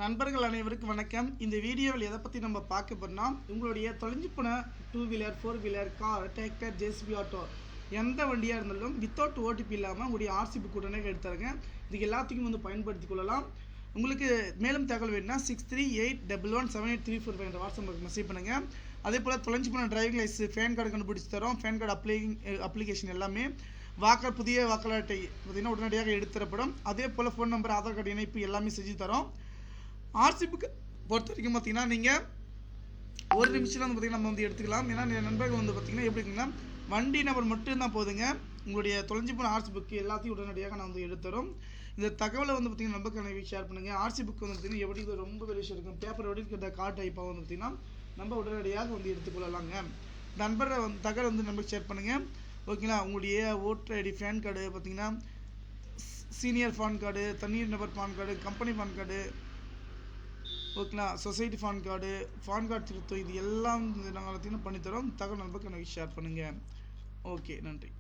நண்பர்கள் அனைவருக்கும் வணக்கம். இந்த வீடியோவில் எதை பற்றி நம்ம பார்க்க போறோம்னா, உங்களுடைய தொலைஞ்சு போன 2 wheeler 4 wheeler car tractor JCB auto எந்த வண்டியாக இருந்தாலும் வித்தவுட் ஓடிபி இல்லாமல் உங்களுடைய ஆர்சி புக் உடனே எடுத்துருங்க. இதுக்கு எல்லாத்துக்கும் வந்து பயன்படுத்தி கொள்ளலாம். உங்களுக்கு மேலும் தகவல் வேணும்னா 6381178345 என்ற வாட்ஸ்அப் மெசேஜ் பண்ணுங்கள். அதே போல் தொலைஞ்சு போன டிரைவிங் லைசன்ஸ் பேன் கார்டு கண்டுபிடிச்சி தரோம். பேன் கார்டு அப்ளிகேஷன் எல்லாமே புதிய வாக்காளர் அட்டை பார்த்திங்கன்னா உடனடியாக எடுத்துறப்படும். அதே போல் ஃபோன் நம்பர் ஆதார் கார்டு இணைப்பு எல்லாமே செஞ்சு தரோம். ஆர்சி புக்கு பொறுத்த வரைக்கும் பார்த்தீங்கன்னா நீங்கள் ஒரு நிமிஷம் வந்து பார்த்திங்கன்னா நம்ம வந்து எடுத்துக்கலாம். ஏன்னா நண்பர்கள் வந்து பார்த்திங்கன்னா எப்படி இருக்குங்கன்னா வண்டி நம்பர் மட்டும்தான் போதுங்க. உங்களுடைய தொலைஞ்சு போன ஆர்சி புக்கு எல்லாத்தையும் உடனடியாக நான் வந்து எடுத்துறோம். இந்த தகவலை வந்து பார்த்திங்கன்னா நம்பருக்கு ஷேர் பண்ணுங்கள். ஆர்சி புக் வந்து பார்த்திங்கன்னா எப்படி ரொம்ப பெரிய விஷயம் இருக்கும். பேப்பர் எப்படி இருக்கிற கார்டு டைப்பாக வந்து பார்த்திங்கன்னா நம்ம உடனடியாக வந்து எடுத்துக்கொள்ளலாங்க. நண்பரை வந்து தகவல் வந்து நம்பருக்கு ஷேர் பண்ணுங்கள். ஓகேங்களா. உங்களுடைய ஓட்டர் ஐடி பேன் கார்டு பார்த்திங்கன்னா சீனியர் பான் கார்டு தண்ணீர் நபர் PAN card company PAN card ஓகேங்களா சொசைட்டி பான் கார்டு திருத்தம் இது எல்லாம் நாங்கள் பார்த்தீங்கன்னா பண்ணித்தரோம். தகவல் நண்பருக்கு எனக்கு ஷேர் பண்ணுங்கள். ஓகே, நன்றி.